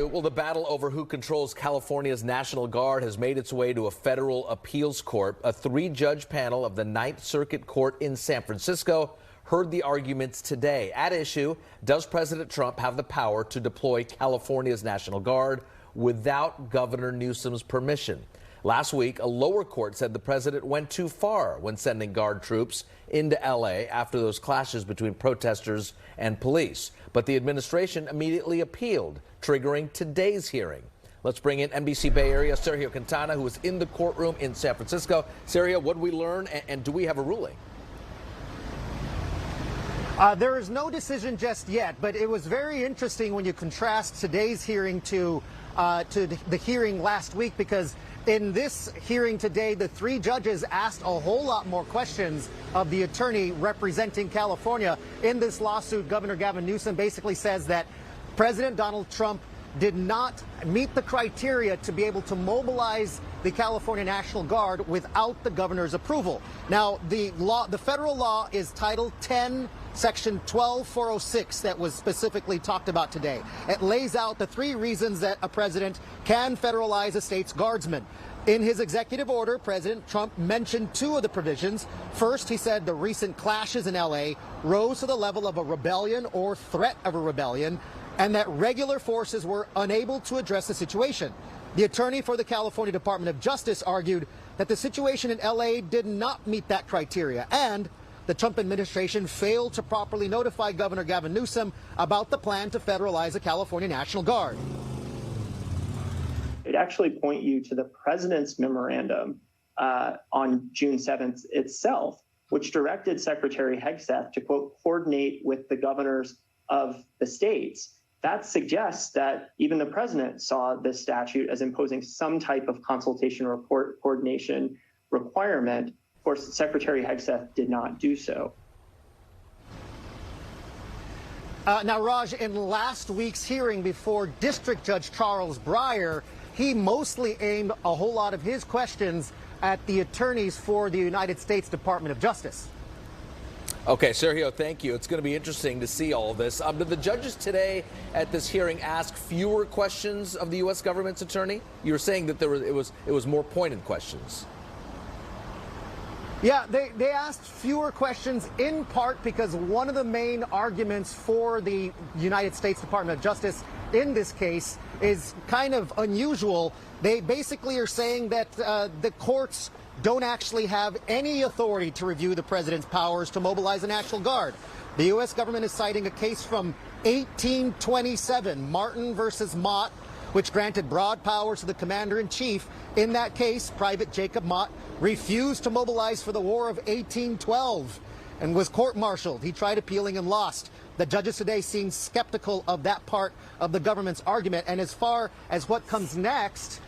Well, the battle over who controls California's National Guard has made its way to a federal appeals court. A three-judge panel of the Ninth Circuit Court in San Francisco heard the arguments today. At issue, does President Trump have the power to deploy California's National Guard without Governor Newsom's permission? Last week, a lower court said the president went too far when sending Guard troops into L.A. after those clashes between protesters and police. But the administration immediately appealed, triggering today's hearing. Let's bring in NBC Bay Area Sergio Quintana, who is in the courtroom in San Francisco. Sergio, what did we learn, and do we have a ruling? There is no decision just yet, but it was very interesting when you contrast today's hearing to the hearing last week, because in this hearing today, the three judges asked a whole lot more questions of the attorney representing California. In this lawsuit, Governor Gavin Newsom basically says that President Donald Trump did not meet the criteria to be able to mobilize the California National Guard without the governor's approval. Now, the federal law is Title 10, Section 12406 that was specifically talked about today. It lays out the three reasons that a president can federalize a state's guardsmen. In his executive order, President Trump mentioned two of the provisions. First, he said the recent clashes in L.A. rose to the level of a rebellion or threat of a rebellion, and that regular forces were unable to address the situation. The attorney for the California Department of Justice argued that the situation in L.A. did not meet that criteria, and the Trump administration failed to properly notify Governor Gavin Newsom about the plan to federalize the California National Guard. It actually point you to the president's memorandum on June 7th itself, which directed Secretary Hegseth to, quote, coordinate with the governors of the states. That suggests that even the president saw this statute as imposing some type of consultation or coordination requirement. Of course, Secretary Hegseth did not do so. Now, Raj, in last week's hearing before District Judge Charles Breyer, he mostly aimed a whole lot of his questions at the attorneys for the United States Department of Justice. Okay, Sergio, thank you. It's going to be interesting to see all of this. Did the judges today at this hearing ask fewer questions of the U.S. government's attorney? You were saying that it was more pointed questions. Yeah, they asked fewer questions in part because one of the main arguments for the United States Department of Justice in this case is kind of unusual. They basically are saying that the courts don't actually have any authority to review the president's powers to mobilize the National Guard. The U.S. government is citing a case from 1827, Martin versus Mott, which granted broad powers to the commander-in-chief. In that case, Private Jacob Mott refused to mobilize for the War of 1812 and was court-martialed. He tried appealing and lost. The judges today seem skeptical of that part of the government's argument. And as far as what comes next,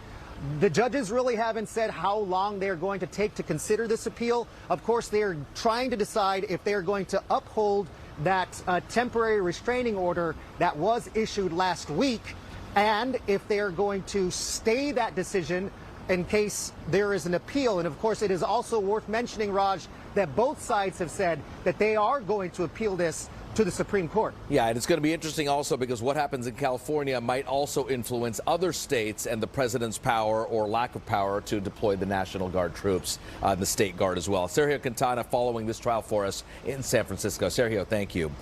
the judges really haven't said how long they're going to take to consider this appeal. Of course, they're trying to decide if they're going to uphold that temporary restraining order that was issued last week, and if they're going to stay that decision in case there is an appeal. And of course, it is also worth mentioning, Raj, that both sides have said that they are going to appeal this to the Supreme Court. Yeah, and it's going to be interesting also because what happens in California might also influence other states and the president's power or lack of power to deploy the National Guard troops, the State Guard as well. Sergio Quintana following this trial for us in San Francisco. Sergio, thank you.